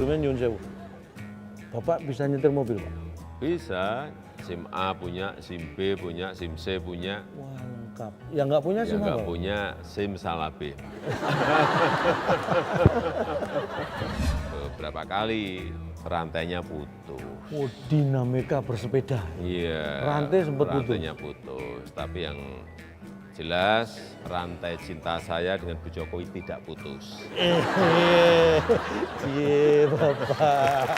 sebelumnya nyun sewu. Bapak bisa nyetir mobil, Pak? Bisa, SIM A punya, SIM B punya, SIM C punya. Wah, lengkap. Yang nggak punya Yang SIM nggak apa? punya SIM salah B. Beberapa kali rantainya putus. Oh, dinamika bersepeda. Iya, Rantai sempat putus. rantainya putus. Tapi yang jelas rantai cinta saya dengan Bu Jokowi tidak putus. Cie, Bapak.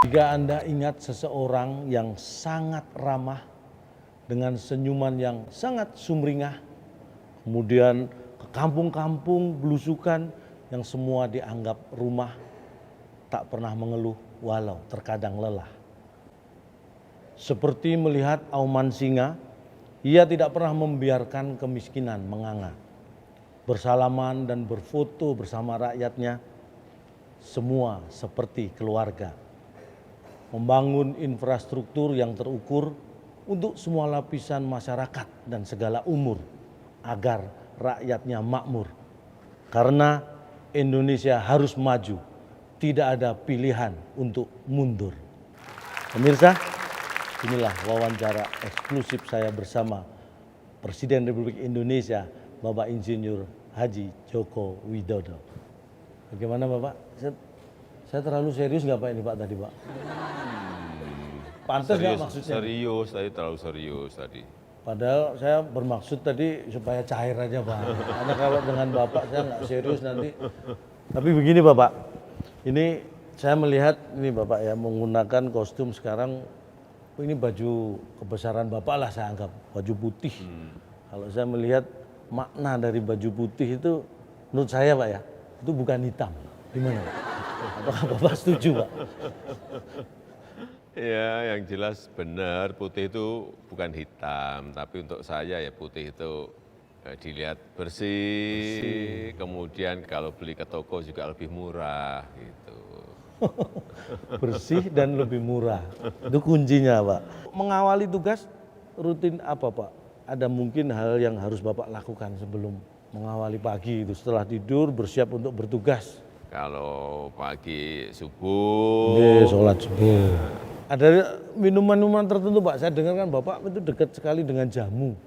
Jika Anda ingat seseorang yang sangat ramah, dengan senyuman yang sangat sumringah, kemudian ke kampung-kampung belusukan yang semua dianggap rumah, tak pernah mengeluh walau terkadang lelah. Seperti melihat auman singa, ia tidak pernah membiarkan kemiskinan menganga. Bersalaman dan berfoto bersama rakyatnya, semua seperti keluarga. Membangun infrastruktur yang terukur untuk semua lapisan masyarakat dan segala umur, agar rakyatnya makmur. Karena Indonesia harus maju, tidak ada pilihan untuk mundur. Pemirsa, inilah wawancara eksklusif saya bersama Presiden Republik Indonesia, Bapak Insinyur Haji Joko Widodo. Bagaimana Bapak? Saya terlalu serius nggak Pak ini Pak tadi Pak? Pantas nggak maksudnya? Serius tadi, terlalu serius tadi. Padahal saya bermaksud tadi supaya cair aja Pak. Karena kalau dengan Bapak saya nggak serius nanti. Tapi begini Bapak, ini saya melihat ini Bapak ya menggunakan kostum sekarang, ini baju kebesaran Bapak lah saya anggap, baju putih. Kalau saya melihat makna dari baju putih itu menurut saya Pak ya, itu bukan hitam. Gimana Pak? Apakah Bapak setuju Pak? Ya, yang jelas benar putih itu bukan hitam, tapi untuk saya ya putih itu dilihat bersih, kemudian kalau beli ke toko juga lebih murah gitu. Bersih dan lebih murah, itu kuncinya Pak. Mengawali tugas rutin apa Pak? Ada mungkin hal yang harus Bapak lakukan sebelum mengawali pagi itu setelah tidur bersiap untuk bertugas. Kalau pagi subuh, Sholat subuh. Ada minuman-minuman tertentu Pak, saya dengar kan Bapak itu dekat sekali dengan jamu.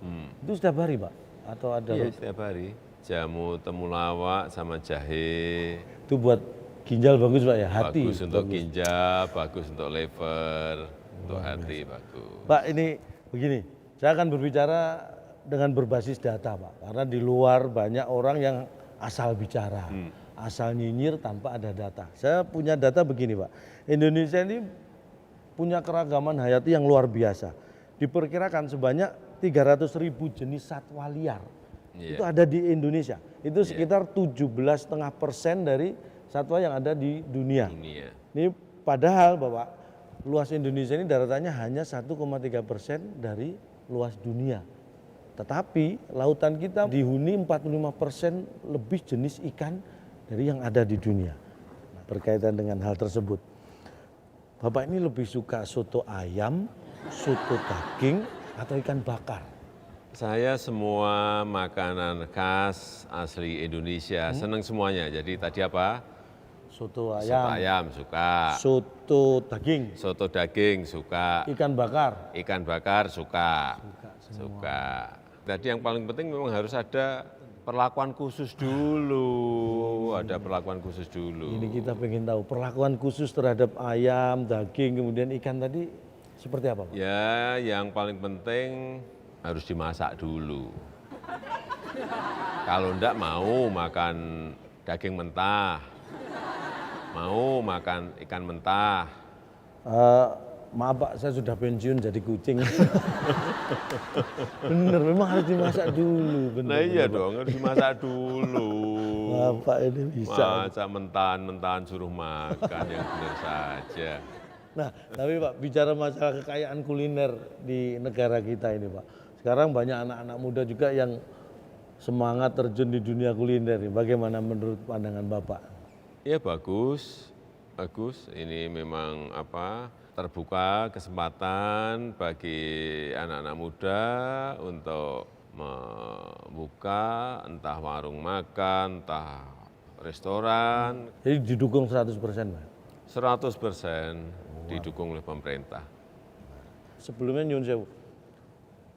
Itu setiap hari Pak? Atau ada? iya setiap hari. Jamu temulawak sama jahe. Itu buat ginjal bagus Pak ya, hati. Bagus untuk ginjal, bagus untuk liver, untuk hati bagus. Pak ini begini, saya akan berbicara dengan berbasis data Pak. Karena di luar banyak orang yang asal bicara, asal nyinyir tanpa ada data. Saya punya data begini Pak, Indonesia ini punya keragaman hayati yang luar biasa. Diperkirakan sebanyak 300.000 jenis satwa liar. Itu ada di Indonesia. Itu sekitar 17,5% dari satwa yang ada di dunia. Ini padahal Bapak, luas Indonesia ini daratannya hanya 1,3% dari luas dunia. Tetapi lautan kita dihuni 45% lebih jenis ikan dari yang ada di dunia. Nah, berkaitan dengan hal tersebut, Bapak ini lebih suka soto ayam, soto daging, atau ikan bakar? Saya semua makanan khas asli Indonesia, seneng semuanya. Jadi tadi apa? Soto Soto ayam, ayam suka, soto daging, soto daging suka, ikan bakar. ikan bakar suka. Tadi yang paling penting memang harus ada perlakuan khusus dulu, ada perlakuan khusus dulu. Ini kita pengen tahu perlakuan khusus terhadap ayam, daging, kemudian ikan tadi seperti apa Pak? Ya, yang paling penting harus dimasak dulu. Kalau enggak mau makan daging mentah, mau makan ikan mentah. Maaf Pak, saya sudah pensiun jadi kucing. Bener, memang harus dimasak dulu. Bener, Nah iya bener, dong, harus dimasak dulu. Bapak ini bisa. Masa mentahan-mentahan suruh makan, yang benar saja. Nah, tapi Pak, bicara masalah kekayaan kuliner di negara kita ini Pak. Sekarang banyak anak-anak muda juga yang semangat terjun di dunia kuliner. Bagaimana menurut pandangan Bapak? Ya bagus, bagus. Ini memang terbuka kesempatan bagi anak-anak muda untuk membuka entah warung makan, entah restoran, Jadi didukung 100%, Pak. 100% didukung oleh pemerintah. Sebelumnya nyun sewu,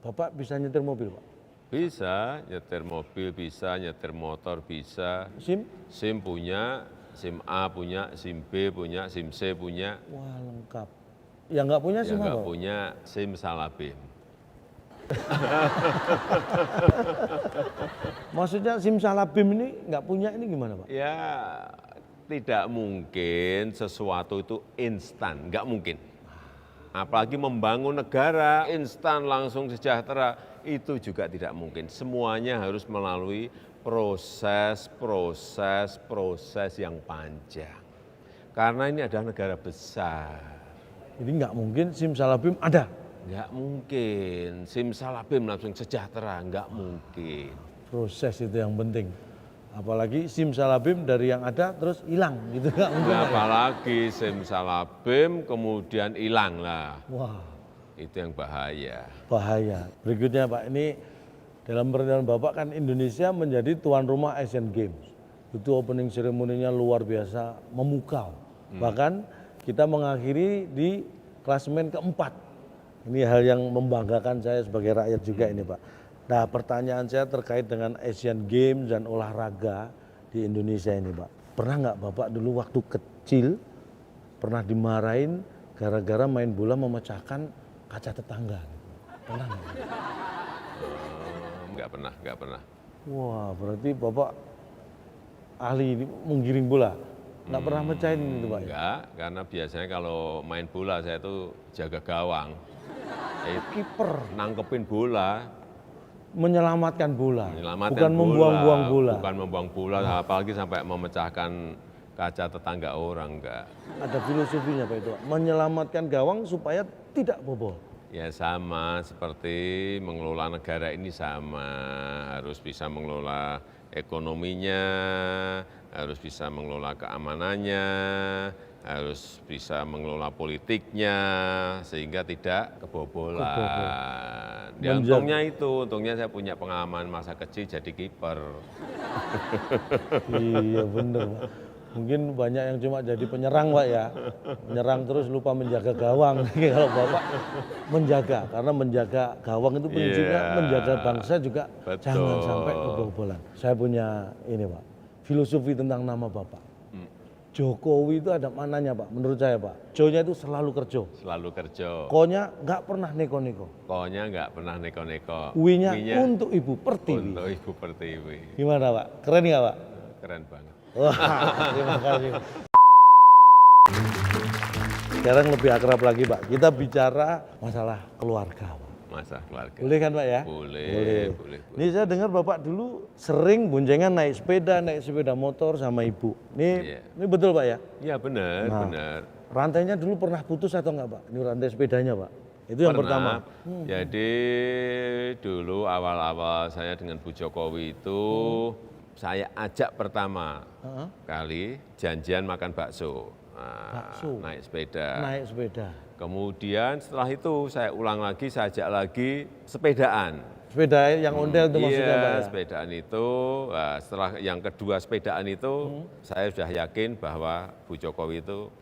Bapak bisa nyetir mobil, Pak? Bisa nyetir mobil, bisa nyetir motor, bisa. SIM? SIM punya, SIM A punya, SIM B punya, SIM C punya. Wah, lengkap. Yang nggak punya SIM Yang nggak apa, Pak? punya SIM salabim. Maksudnya SIM Salabim ini nggak punya ini gimana, Pak? Ya tidak mungkin sesuatu itu instan, nggak mungkin. Apalagi membangun negara instan langsung sejahtera, itu juga tidak mungkin. Semuanya harus melalui proses yang panjang. Karena ini adalah negara besar. Jadi nggak mungkin SIM Salabim ada. Nggak mungkin, simsalabim langsung sejahtera, nggak mungkin. Proses itu yang penting. Apalagi SIM Salabim dari yang ada terus hilang gitu nggak mungkin. Nah, Pak, ya? apalagi simsalabim kemudian hilang lah, Wah, itu yang bahaya. bahaya. Berikutnya Pak, ini dalam pernyataan Bapak kan Indonesia menjadi tuan rumah Asian Games. Itu opening ceremony-nya luar biasa, memukau. Bahkan kita mengakhiri di klasemen keempat. Ini hal yang membanggakan saya sebagai rakyat juga ini Pak. Nah pertanyaan saya terkait dengan Asian Games dan olahraga di Indonesia ini Pak. Pernah nggak Bapak dulu waktu kecil pernah dimarahin gara-gara main bola memecahkan kaca tetangga? Pernah nggak? Nggak pernah. Wah berarti Bapak ahli ini menggiring bola. Nggak pernah mecahin itu Pak? Ya? Enggak, karena biasanya kalau main bola saya itu jaga gawang. Kiper. Nangkepin bola, Menyelamatkan bola, menyelamatkan bukan bola, membuang-buang bola. bukan membuang bola, apalagi sampai memecahkan kaca tetangga orang, enggak. Ada filosofinya Pak itu, Pak. Menyelamatkan gawang supaya tidak bobol. Ya sama seperti mengelola negara ini sama, harus bisa mengelola ekonominya, harus bisa mengelola keamanannya, harus bisa mengelola politiknya sehingga tidak kebobolan. Ya, untungnya saya punya pengalaman masa kecil jadi kiper. Iya bener Pak. Mungkin banyak yang cuma jadi penyerang Pak ya. Menyerang terus lupa menjaga gawang. Kalau Bapak menjaga, karena menjaga gawang itu prinsipnya Iya, menjaga bangsa juga betul. jangan sampai kebobolan. Saya punya ini Pak, filosofi tentang nama Bapak. Jokowi itu ada mananya Pak, menurut saya Pak. Jo-nya itu selalu kerja. Selalu kerja. Ko-nya nggak pernah neko-neko. Ko-nya nggak pernah neko-neko. Wi-nya untuk Ibu Pertiwi. Untuk Ibu Pertiwi. Gimana Pak? Keren nggak Pak? Keren banget. Wah, terima kasih. Sekarang lebih akrab lagi Pak. Kita bicara masalah keluarga Pak. Masa keluarga. Boleh kan Pak ya? Boleh. Ini saya dengar Bapak dulu sering boncengan naik sepeda motor sama Ibu. Ini betul Pak ya? Iya benar, Nah. benar. Rantainya dulu pernah putus atau enggak Pak? Ini rantai sepedanya Pak. Itu yang pertama. Jadi dulu awal-awal saya dengan Bu Jokowi itu saya ajak pertama kali janjian makan bakso. Nah, Bakso. naik sepeda. Naik sepeda. Kemudian setelah itu saya ulang lagi, saya ajak lagi sepedaan. Sepeda yang ondel itu maksudnya Pak Iya, ya? sepedaan itu. Nah, setelah yang kedua sepedaan itu, saya sudah yakin bahwa Bu Jokowi itu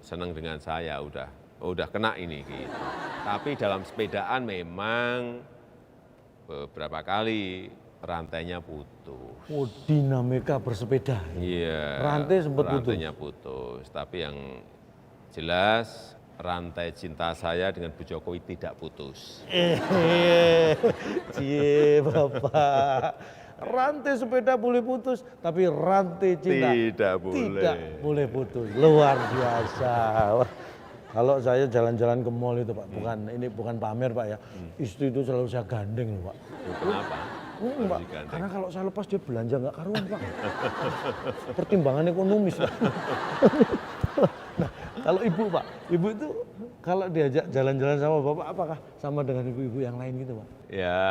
senang dengan saya, udah kena ini gitu. Tapi dalam sepedaan memang beberapa kali rantainya putus. Oh, dinamika bersepeda. Iya. Rantai sempat putus. Rantainya putus. Tapi yang jelas rantai cinta saya dengan Bu Jokowi tidak putus. Cie Bapak. Rantai sepeda boleh putus, tapi rantai cinta Tidak boleh. tidak boleh putus. Luar biasa. Wah, kalau saya jalan-jalan ke mall itu Pak, bukan pamer Pak ya. Istri itu selalu saya gandeng loh Pak. Kenapa? Pak, digandeng? karena kalau saya lepas dia belanja nggak karuan Pak. Pertimbangan ekonomis Pak. Nah, kalau Ibu Pak, Ibu itu kalau diajak jalan-jalan sama Bapak, apakah sama dengan ibu-ibu yang lain gitu Pak? Ya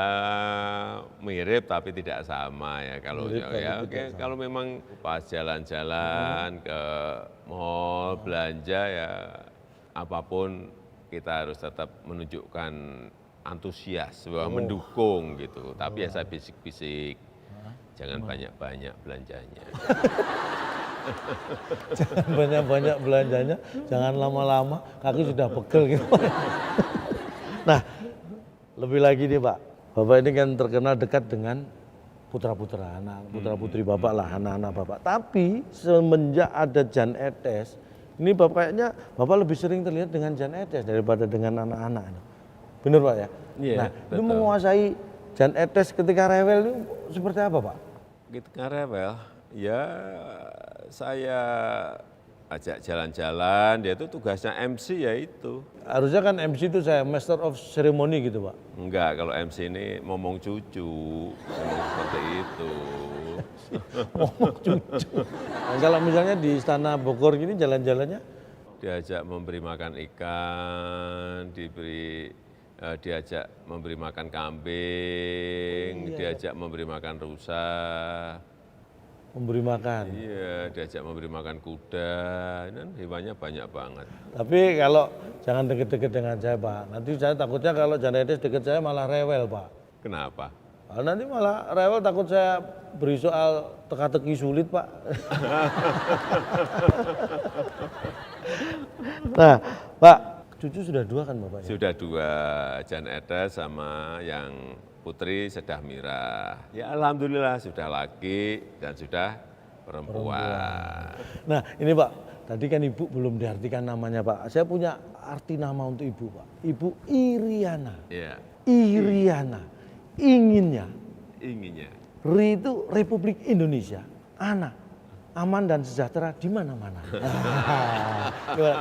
mirip tapi tidak sama ya kalau Mirip tapi ya tidak oke sama. kalau memang pas jalan-jalan ke mall belanja ya apapun kita harus tetap menunjukkan antusias bahwa mendukung gitu tapi ya saya bisik-bisik jangan banyak-banyak belanjanya. Jangan banyak-banyak belanjanya, jangan lama-lama, kaki sudah pegel gitu. Nah, lebih lagi nih Pak, Bapak ini kan terkenal dekat dengan putra-putra, anak putra-putri Bapak lah, anak-anak Bapak. Tapi semenjak ada Jan Etes, ini Bapak kayaknya Bapak lebih sering terlihat dengan Jan Etes daripada dengan anak-anak. Benar Pak ya? Iya, Nah, betul. itu menguasai Jan Etes ketika rewel itu seperti apa Pak? Ketika rewel, ya saya ajak jalan-jalan, dia itu tugasnya MC ya itu. Harusnya kan MC itu saya Master of Ceremony gitu Pak. Enggak, kalau MC ini ngomong cucu, ngomong seperti itu. Ngomong cucu. Nah, kalau misalnya di Istana Bogor gini jalan-jalannya Diajak memberi makan ikan, diajak memberi makan kambing, diajak memberi makan rusa, memberi makan. iya, diajak memberi makan kuda, dan hewannya banyak banget. Tapi kalau jangan deket-deket dengan saya Pak. Nanti saya takutnya kalau Jan Etes deket saya malah rewel Pak. Kenapa? Nanti malah rewel takut saya beri soal teka-teki sulit Pak. Nah Pak, cucu sudah 2 kan Bapak ya? Sudah 2, Jan Etes sama yang putri Sedah Mirah. Ya alhamdulillah sudah laki dan sudah perempuan. Nah ini Pak, tadi kan Ibu belum diartikan namanya Pak. Saya punya arti nama untuk Ibu Pak. Ibu Iriana. Ya, Iriana. Inginnya. inginnya. Itu Republik Indonesia. Ana. Aman dan sejahtera di mana-mana.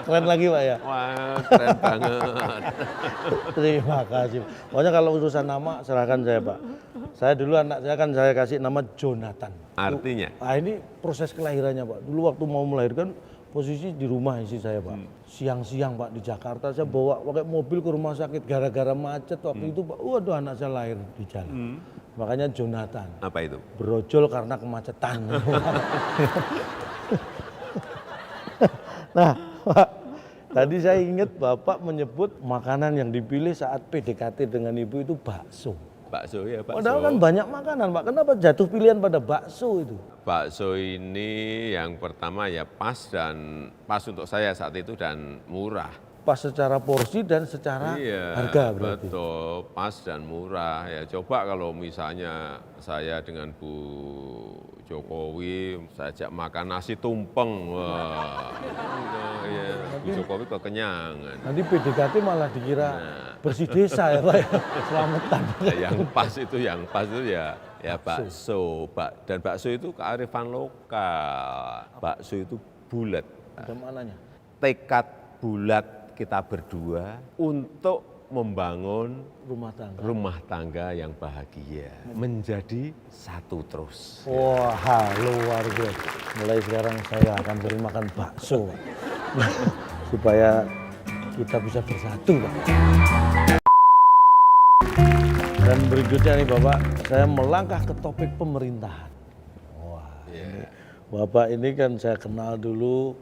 Keren lagi Pak ya. Wah, keren banget. Terima kasih. Pokoknya kalau urusan nama serahkan saya Pak. Saya dulu anak saya kan saya kasih nama Jonathan. Artinya? Nah ini proses kelahirannya Pak. Dulu waktu mau melahirkan posisi di rumah istri saya Pak. Siang-siang Pak di Jakarta saya bawa pakai mobil ke rumah sakit gara-gara macet waktu itu Pak. Waduh anak saya lahir di jalan. Makanya Jonathan. Apa itu? Brojol karena kemacetan. Nah, Pak, tadi saya ingat Bapak menyebut makanan yang dipilih saat PDKT dengan Ibu itu bakso. Bakso ya, bakso. Padahal kan banyak makanan, Pak. Kenapa jatuh pilihan pada bakso itu? Bakso ini yang pertama ya pas untuk saya saat itu dan murah. Pas secara porsi dan secara harga berarti. Betul, pas dan murah. Ya coba kalau misalnya saya dengan Bu Jokowi, saya ajak makan nasi tumpeng, wah, ya, Bu Jokowi kekenyangan. Nanti PDKT malah dikira bersih desa ya Pak ya, selamatan. Yang pas itu ya bakso, dan bakso itu kearifan lokal. Bakso itu bulat. Ada maknanya. Tekad bulat kita berdua untuk membangun rumah tangga yang bahagia, menjadi satu terus. Wah, luar biasa. Mulai sekarang saya akan beri makan bakso, Pak. Supaya kita bisa bersatu, Pak. Dan berikutnya nih Bapak, saya melangkah ke topik pemerintahan. Wah, Bapak ini kan saya kenal dulu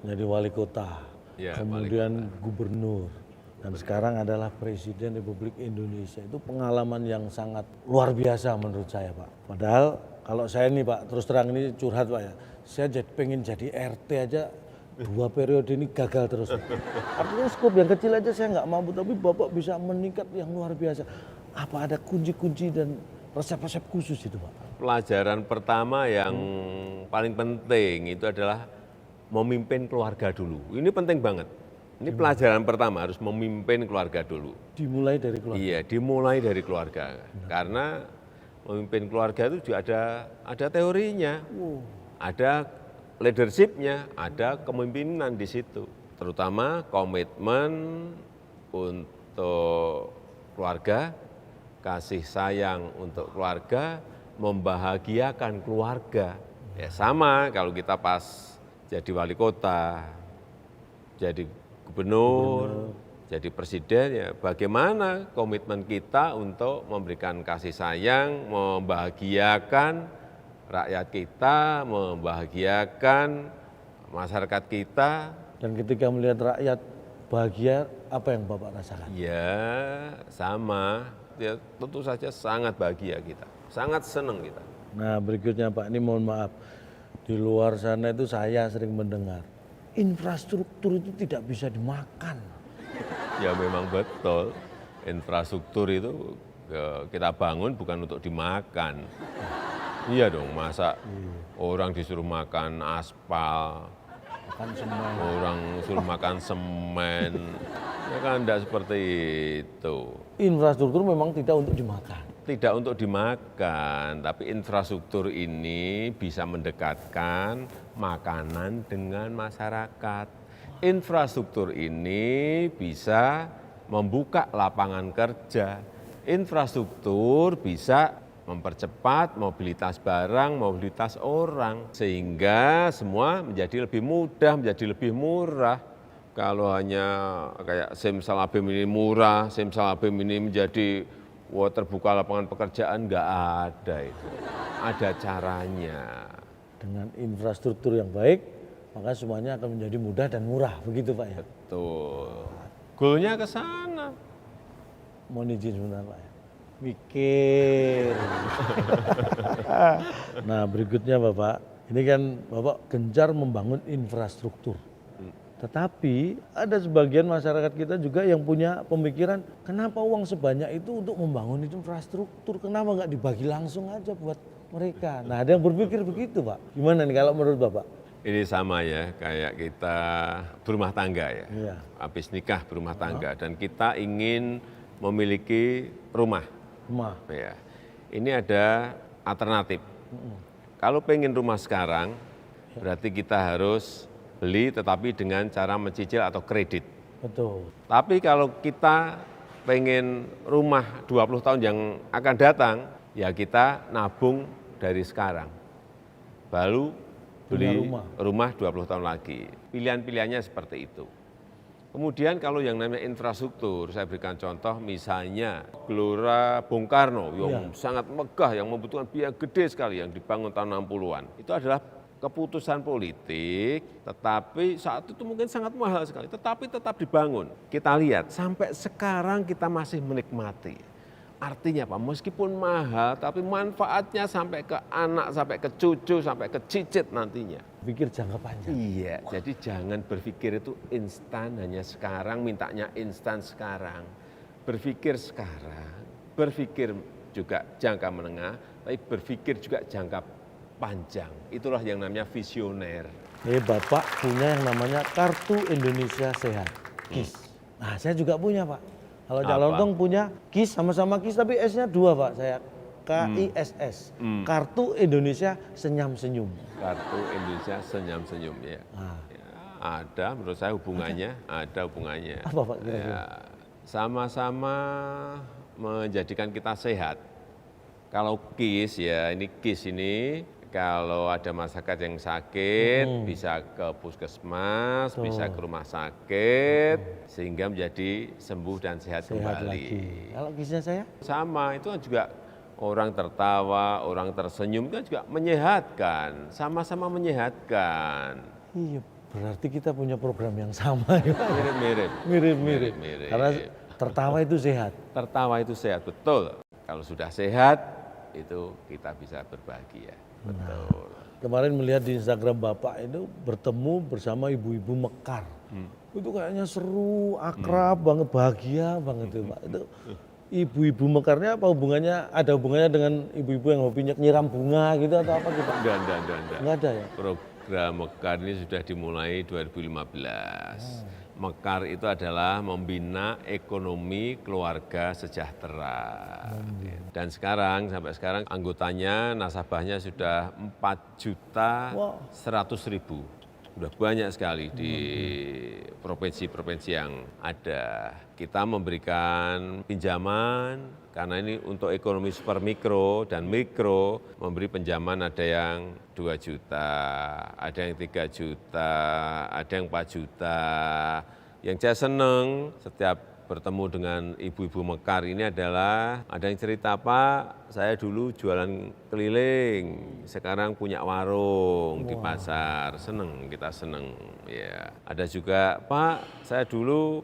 menjadi wali kota. Kemudian gubernur dan sekarang adalah Presiden Republik Indonesia. Itu pengalaman yang sangat luar biasa menurut saya Pak. Padahal kalau saya nih Pak, terus terang ini curhat Pak ya, saya pengen jadi RT aja 2 periode ini gagal terus. Artinya skop yang kecil aja saya nggak mampu, tapi Bapak bisa meningkat yang luar biasa. Apa ada kunci-kunci dan resep-resep khusus itu Pak? Pelajaran pertama yang paling penting itu adalah memimpin keluarga dulu. Ini penting banget. Ini pelajaran pertama, harus memimpin keluarga dulu. Dimulai dari keluarga? Iya, dimulai dari keluarga. Karena memimpin keluarga itu juga ada teorinya, ada leadership-nya, ada kepemimpinan di situ. Terutama komitmen untuk keluarga, kasih sayang untuk keluarga, membahagiakan keluarga. Ya sama kalau kita pas jadi wali kota, jadi gubernur, jadi presiden, ya bagaimana komitmen kita untuk memberikan kasih sayang, membahagiakan rakyat kita, membahagiakan masyarakat kita. Dan ketika melihat rakyat bahagia, apa yang Bapak rasakan? Ya sama, ya tentu saja sangat bahagia kita, sangat senang kita. Nah berikutnya Pak, ini mohon maaf. Di luar sana itu saya sering mendengar, infrastruktur itu tidak bisa dimakan. Ya memang betul, infrastruktur itu kita bangun bukan untuk dimakan. Iya dong, masa orang disuruh makan aspal, Makan semua. orang suruh makan semen, ya kan enggak seperti itu. Infrastruktur memang tidak untuk dimakan. Tidak untuk dimakan, tapi infrastruktur ini bisa mendekatkan makanan dengan masyarakat. Infrastruktur ini bisa membuka lapangan kerja. Infrastruktur bisa mempercepat mobilitas barang, mobilitas orang, sehingga semua menjadi lebih mudah, menjadi lebih murah. Kalau hanya kayak simsalabim ini murah, simsalabim ini menjadi terbuka lapangan pekerjaan, nggak ada itu. Ada caranya. Dengan infrastruktur yang baik, maka semuanya akan menjadi mudah dan murah, begitu Pak ya? Betul. Goalnya ke sana. Mohon izin sebentar Pak ya. Mikir. Nah berikutnya Bapak, ini kan Bapak gencar membangun infrastruktur. Tetapi ada sebagian masyarakat kita juga yang punya pemikiran, kenapa uang sebanyak itu untuk membangun infrastruktur, kenapa nggak dibagi langsung aja buat mereka. Nah ada yang berpikir begitu Pak, gimana nih kalau menurut Bapak? Ini sama ya, kayak kita berumah tangga ya. Iya. Habis nikah berumah tangga dan kita ingin memiliki rumah. Rumah. Ya. Ini ada alternatif. Kalau pengen rumah sekarang, berarti kita harus beli tetapi dengan cara mencicil atau kredit. Betul. Tapi kalau kita pengen rumah 20 tahun yang akan datang, ya kita nabung dari sekarang. Baru beli rumah 20 tahun lagi. Pilihan-pilihannya seperti itu. Kemudian kalau yang namanya infrastruktur, saya berikan contoh misalnya Gelora Bung Karno yang sangat megah, yang membutuhkan biaya gede sekali yang dibangun tahun 60-an. Itu adalah keputusan politik, tetapi saat itu mungkin sangat mahal sekali, tetapi tetap dibangun. Kita lihat sampai sekarang kita masih menikmati. Artinya apa? Meskipun mahal, tapi manfaatnya sampai ke anak, sampai ke cucu, sampai ke cicit nantinya. Pikir jangka panjang. Iya, jadi jangan berpikir itu instan, hanya sekarang, mintanya instan sekarang. Berpikir sekarang, berpikir juga jangka menengah, tapi berpikir juga jangka panjang. Itulah yang namanya visioner. Bapak punya yang namanya Kartu Indonesia Sehat, KIS. Nah saya juga punya Pak. Kalau Calontong punya KIS, sama-sama KIS tapi S-nya 2 Pak, saya KISS, Kartu Indonesia Senyum-Senyum. Kartu Indonesia Senyum-Senyum ya. Ya. Ada menurut saya hubungannya, ada hubungannya. Apa Pak kira-kira? Ya, sama-sama menjadikan kita sehat. Kalau KIS ya, ini KIS ini kalau ada masyarakat yang sakit bisa ke puskesmas, bisa ke rumah sakit, sehingga menjadi sembuh dan sehat kembali. Lagi. Kalau KIS-nya saya? Sama, itu kan juga orang tertawa, orang tersenyum kan juga menyehatkan, sama-sama menyehatkan. Iya, berarti kita punya program yang sama ya Pak. Mirip-mirip. Mirip-mirip. Karena tertawa itu sehat. Tertawa itu sehat, betul. Kalau sudah sehat, itu kita bisa berbahagia. Betul. Kemarin melihat di Instagram Bapak itu bertemu bersama ibu-ibu Mekar. Itu kayaknya seru, akrab banget, bahagia banget itu Pak. Itu ibu-ibu Mekarnya apa hubungannya? Ada hubungannya dengan ibu-ibu yang hobinya nyiram bunga gitu atau apa gitu? Enggak. Enggak ada ya? Program Mekar ini sudah dimulai 2015. Mekar itu adalah membina ekonomi keluarga sejahtera. Dan sekarang, sampai sekarang anggotanya, nasabahnya sudah 4.100.000. Sudah banyak sekali di provinsi-provinsi yang ada. Kita memberikan pinjaman, karena ini untuk ekonomi super mikro dan mikro, memberi pinjaman ada yang 2 juta, ada yang 3 juta, ada yang 4 juta. Yang saya senang setiap bertemu dengan ibu-ibu Mekar ini adalah ada yang cerita, Pak, saya dulu jualan keliling, sekarang punya warung di pasar, seneng, kita seneng. Ya. Ada juga, Pak, saya dulu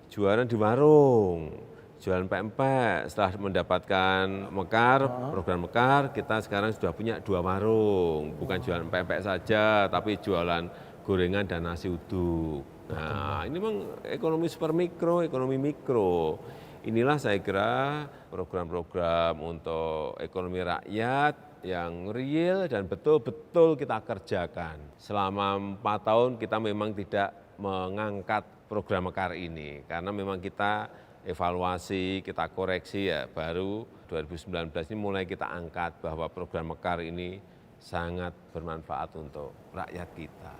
jualan di warung, jualan pempek. Setelah mendapatkan Mekar, program Mekar, kita sekarang sudah punya 2 warung. Bukan jualan pempek saja, tapi jualan gorengan dan nasi uduk. Nah, ini memang ekonomi super mikro, ekonomi mikro. Inilah saya kira program-program untuk ekonomi rakyat yang real dan betul-betul kita kerjakan. Selama 4 tahun kita memang tidak mengangkat program Mekar ini, karena memang kita evaluasi, kita koreksi ya, baru 2019 ini mulai kita angkat bahwa program Mekar ini sangat bermanfaat untuk rakyat kita.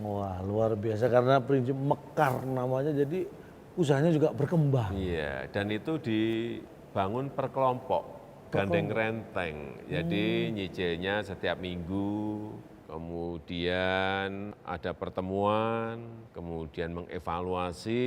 Wah, luar biasa karena prinsip Mekar namanya, jadi usahanya juga berkembang. Iya, dan itu dibangun per kelompok, gandeng renteng. Jadi nyicilnya setiap minggu, kemudian ada pertemuan, kemudian mengevaluasi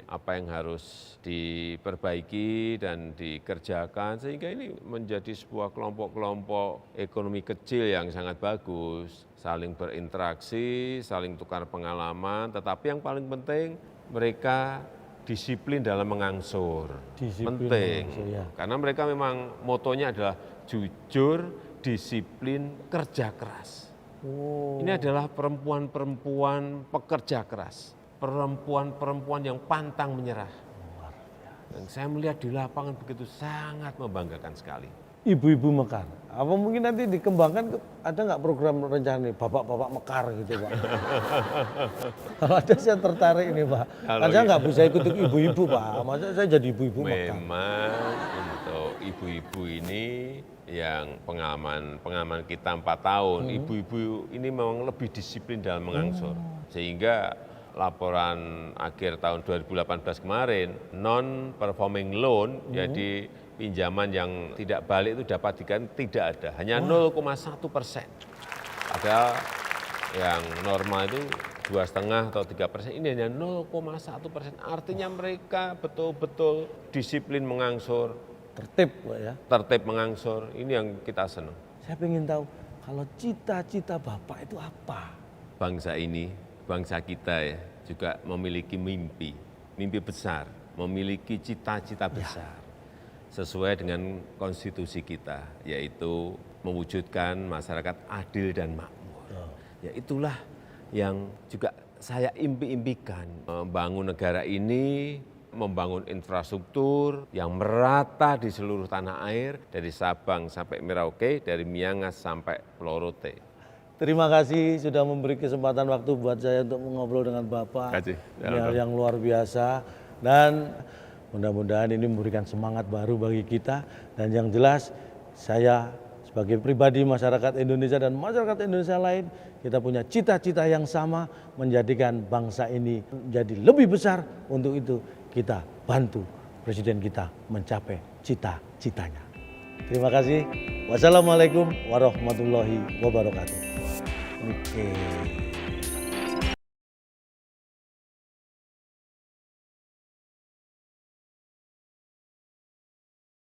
apa yang harus diperbaiki dan dikerjakan, sehingga ini menjadi sebuah kelompok-kelompok ekonomi kecil yang sangat bagus, saling berinteraksi, saling tukar pengalaman, tetapi yang paling penting mereka disiplin dalam mengangsur. Disiplin Penting, mengangsur, ya. karena mereka memang motonya adalah jujur, disiplin, kerja keras. Oh, Ini adalah perempuan-perempuan pekerja keras, perempuan-perempuan yang pantang menyerah. Dan saya melihat di lapangan begitu sangat membanggakan sekali. ibu-ibu Mekar. Apa mungkin nanti dikembangkan, ada nggak program rencana nih, bapak-bapak Mekar gitu Pak? Kalau ada saya tertarik ini Pak. Kan saya nggak bisa ikut ibu-ibu Pak, masa saya jadi ibu-ibu Mekar? Memang untuk ibu-ibu ini yang pengalaman kita 4 tahun, ibu-ibu ini memang lebih disiplin dalam mengangsur. Sehingga laporan akhir tahun 2018 kemarin, non-performing loan, jadi pinjaman yang tidak balik itu dapat dikatakan tidak ada, hanya 0,1%. Padahal yang normal itu 2,5 atau 3%, ini hanya 0,1%. Artinya mereka betul-betul disiplin mengangsur, Tertib Pak ya. tertib mengangsur, ini yang kita senang. Saya ingin tahu, kalau cita-cita Bapak itu apa? Bangsa ini, bangsa kita ya, juga memiliki mimpi, mimpi besar, memiliki cita-cita besar. Sesuai dengan konstitusi kita, yaitu mewujudkan masyarakat adil dan makmur. Ya itulah yang juga saya impi-impikan, membangun negara ini, membangun infrastruktur yang merata di seluruh tanah air, dari Sabang sampai Merauke, dari Miangas sampai Pulau Rote. Terima kasih sudah memberi kesempatan waktu buat saya untuk mengobrol dengan Bapak. Terima kasih. Ini hal yang luar biasa dan mudah-mudahan ini memberikan semangat baru bagi kita, dan yang jelas saya sebagai pribadi masyarakat Indonesia dan masyarakat Indonesia lain, kita punya cita-cita yang sama, menjadikan bangsa ini menjadi lebih besar. Untuk itu kita bantu Presiden kita mencapai cita-citanya. Terima kasih. Wassalamualaikum warahmatullahi wabarakatuh. Oke.